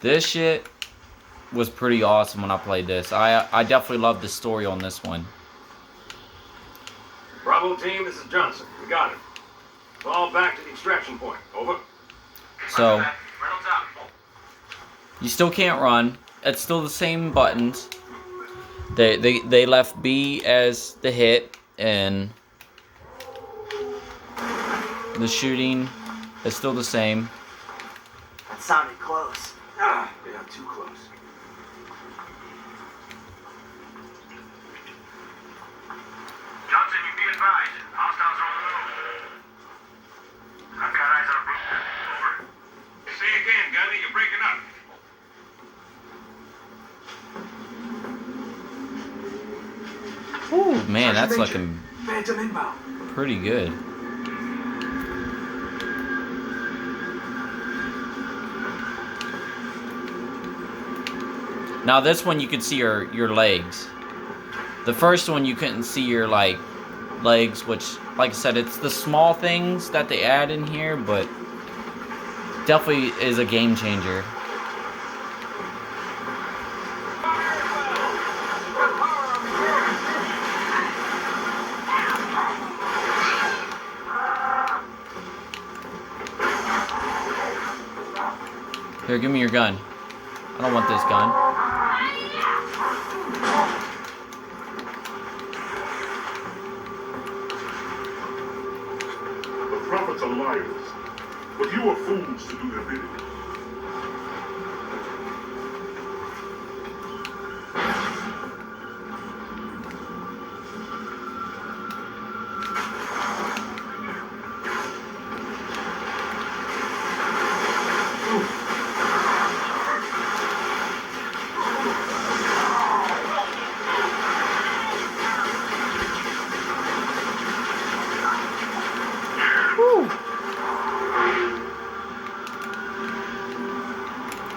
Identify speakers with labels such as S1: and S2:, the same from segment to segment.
S1: This shit was pretty awesome when I played this. I definitely love the story on this one.
S2: Bravo team, this is Johnson. We got it. Fall back to the extraction point. Over.
S1: So, you still can't run. It's still the same buttons. They left B as the hit, and the shooting is still the same.
S3: That sounded close.
S2: Yeah, too close.
S4: Johnson, you be advised. Hostiles are on the move. I've got eyes on a group. Over. Say again, Gunny, you're breaking up.
S1: Ooh, man, that's looking
S3: Phantom inbound.
S1: pretty good. Now this one you could see your legs. The first one you couldn't see your legs, which, like I said, it's the small things that they add in here, but definitely is a game changer. Here, give me your gun. I don't want this gun.
S5: The prophets are liars, but you are fools to do their bidding.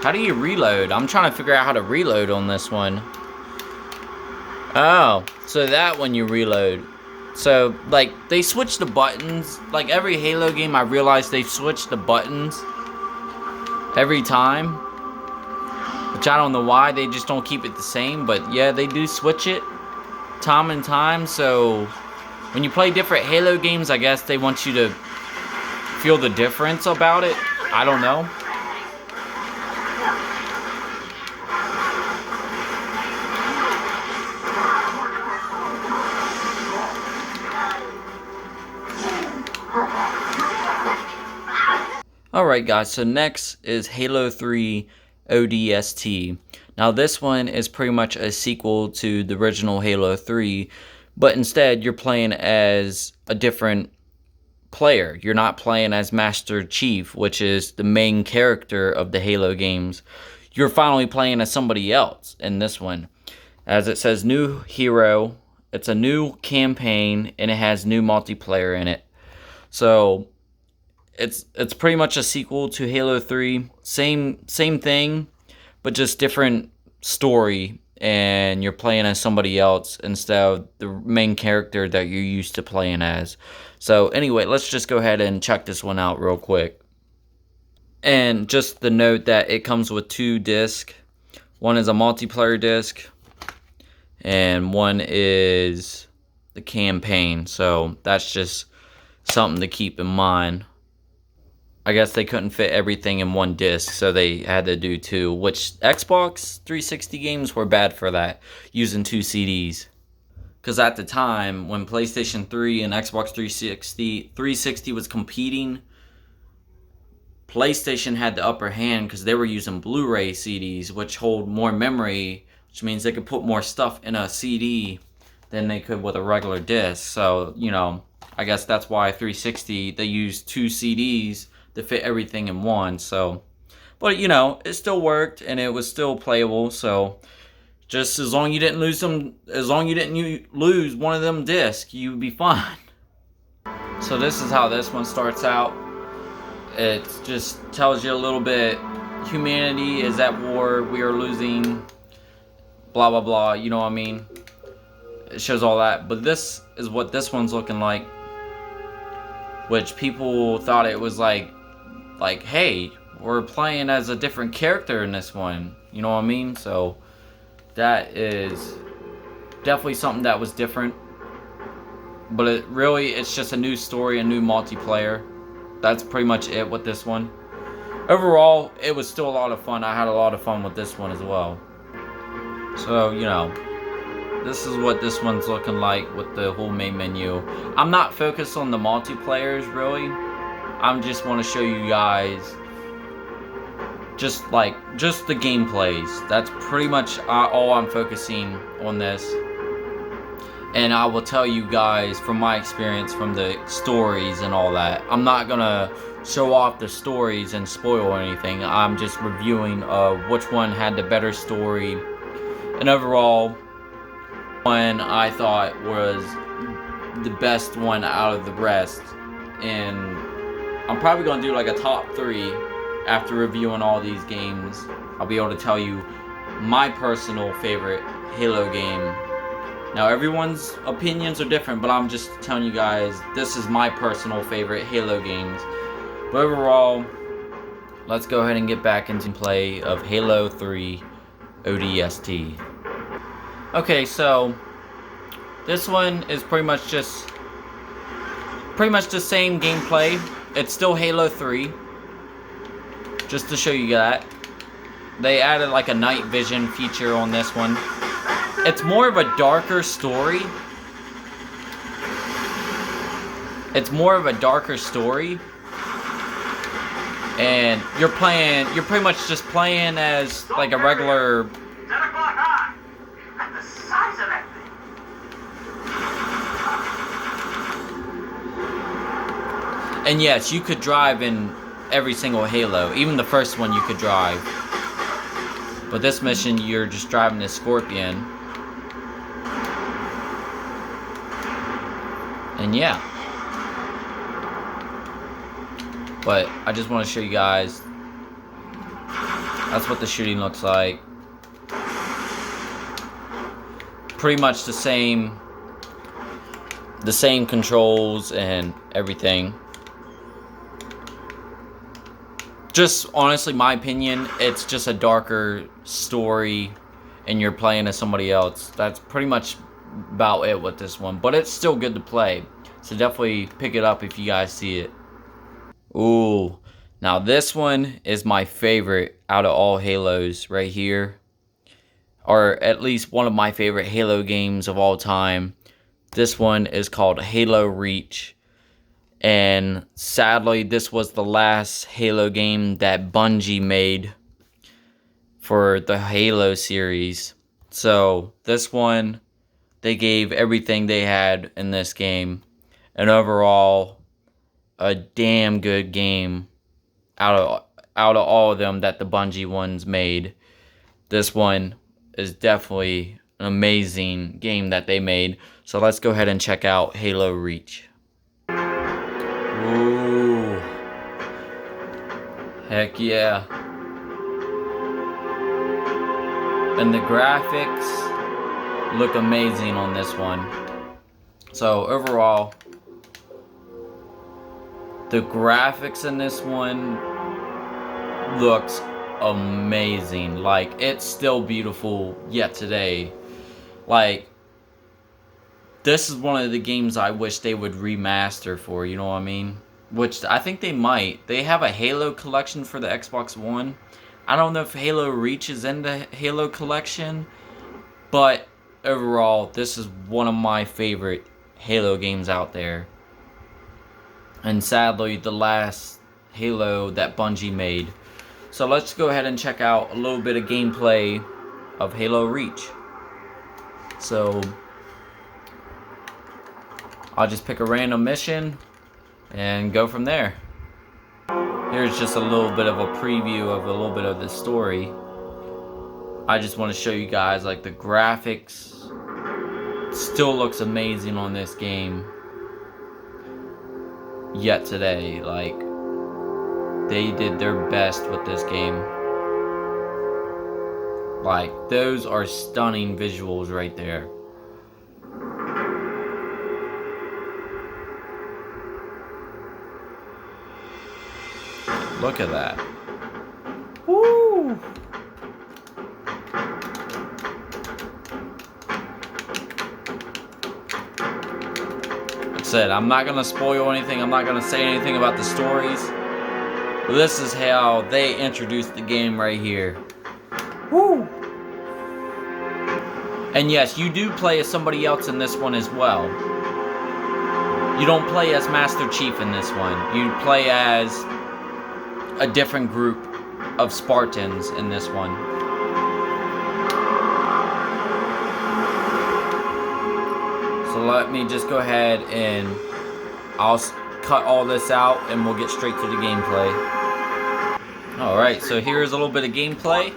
S1: How do you reload? I'm trying to figure out how to reload on this one. Oh, so that when you reload. So, like, they switch the buttons. Like, every Halo game, I realize they switch the buttons every time. Which I don't know why. They just don't keep it the same. But, yeah, they do switch it time and time. So, when you play different Halo games, I guess they want you to feel the difference about it. I don't know. Alright guys, so next is Halo 3 ODST. Now this one is pretty much a sequel to the original Halo 3, but instead you're playing as a different player. You're not playing as Master Chief, which is the main character of the Halo games. You're finally playing as somebody else in this one. As it says, new hero, it's a new campaign, and it has new multiplayer in it. So it's pretty much a sequel to Halo 3. Same thing, but just different story, and you're playing as somebody else instead of the main character that you're used to playing as. So anyway, let's just go ahead and check this one out real quick. And just the note that it comes with 2 discs. One is a multiplayer disc, and one is the campaign. So that's just something to keep in mind. I guess they couldn't fit everything in one disc, so they had to do 2, which Xbox 360 games were bad for that, using 2 CDs. Because at the time, when PlayStation 3 and Xbox 360 was competing, PlayStation had the upper hand because they were using Blu-ray CDs, which hold more memory, which means they could put more stuff in a CD than they could with a regular disc. So, you know, I guess that's why 360, they used 2 CDs to fit everything in one. So, but you know, it still worked and it was still playable. So just as long as you didn't lose lose one of them discs, you'd be fine. So this is how this one starts out. It just tells you a little bit, humanity is at war, we are losing, blah blah blah, you know what I mean? It shows all that. But this is what this one's looking like, which people thought it was like, hey, we're playing as a different character in this one. You know what I mean? So that is definitely something that was different. But it's just a new story, a new multiplayer. That's pretty much it with this one. Overall, it was still a lot of fun. I had a lot of fun with this one as well. So, you know, this is what this one's looking like with the whole main menu. I'm not focused on the multiplayers, really. I just want to show you guys just the gameplays. That's pretty much all I'm focusing on this. And I will tell you guys from my experience from the stories and all that. I'm not gonna show off the stories and spoil anything. I'm just reviewing which one had the better story. And overall, one I thought was the best one out of the rest. And I'm probably gonna do like a top 3 after reviewing all these games. I'll be able to tell you my personal favorite Halo game. Now, everyone's opinions are different, but I'm just telling you guys, this is my personal favorite Halo games. But overall, let's go ahead and get back into play of Halo 3 ODST. Okay, so this one is pretty much the same gameplay. It's still Halo 3. Just to show you that. They added like a night vision feature on this one. It's more of a darker story. And you're pretty much just playing as like a regular.
S4: 10 o'clock high.
S3: And the size of that thing.
S1: And yes, you could drive in every single Halo. Even the first one you could drive. But this mission, you're just driving this Scorpion. And yeah. But I just want to show you guys. That's what the shooting looks like. Pretty much the same controls and everything. Just honestly, my opinion, it's just a darker story and you're playing as somebody else. That's pretty much about it with this one, but it's still good to play, so definitely pick it up if you guys see it. Ooh, now this one is my favorite out of all Halos right here, or at least one of my favorite Halo games of all time. This one is called Halo Reach, and sadly this was the last Halo game that Bungie made for the Halo series. So this one, they gave everything they had in this game. And overall, a damn good game out of all of them that the Bungie ones made. This one is definitely an amazing game that they made. So let's go ahead and check out Halo Reach. Ooh. Heck yeah. And the graphics look amazing on this one. So overall, the graphics in this one looks amazing. Like, it's still beautiful yet today. Like, this is one of the games I wish they would remaster for, you know what I mean? Which I think they might. They have a Halo collection for the Xbox One. I don't know if Halo Reach is in the Halo collection, but overall, this is one of my favorite Halo games out there. And sadly, the last Halo that Bungie made. So let's go ahead and check out a little bit of gameplay of Halo Reach. So I'll just pick a random mission and go from there. Here's just a little bit of a preview of a little bit of the story. I just want to show you guys, like, the graphics still looks amazing on this game yet today. Like, they did their best with this game. Like, those are stunning visuals right there. Look at that. said, I'm not gonna spoil anything. I'm not gonna say anything about the stories. But this is how they introduced the game right here. Woo! And yes, you do play as somebody else in this one as well. You don't play as Master Chief in this one. You play as a different group of Spartans in this one. So let me just go ahead and I'll cut all this out and we'll get straight to the gameplay. Alright, so here's a little bit of gameplay.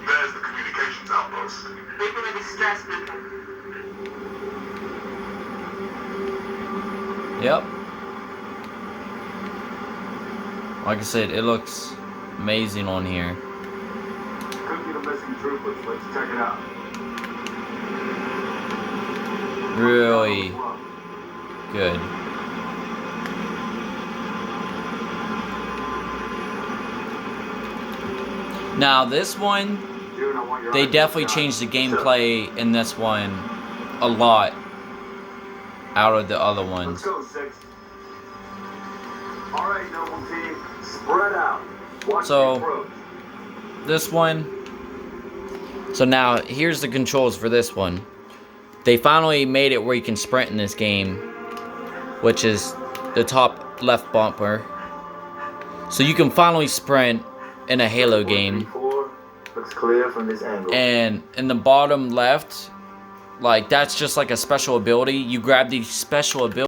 S4: There's the communications outpost.
S3: People are distress beacon.
S1: Yep. Like I said, it looks amazing on here.
S2: Could be the missing troopers. Let's check it out.
S1: Really good. Now this one,
S2: Dude, I want your
S1: they
S2: eyes
S1: definitely
S2: shut.
S1: changed the gameplay in this one a lot out of the other
S2: Let's
S1: ones.
S2: go, 6. All right, Noble Team, spread out. Watch
S1: So-
S2: the approach.
S1: This one. So now here's the controls for this one. They finally made it where you can sprint in this game, which is the top left bumper. So you can finally sprint in a Halo game.
S2: 4 looks clear from this angle.
S1: And in the bottom left, like that's just like a special ability. You grab the special ability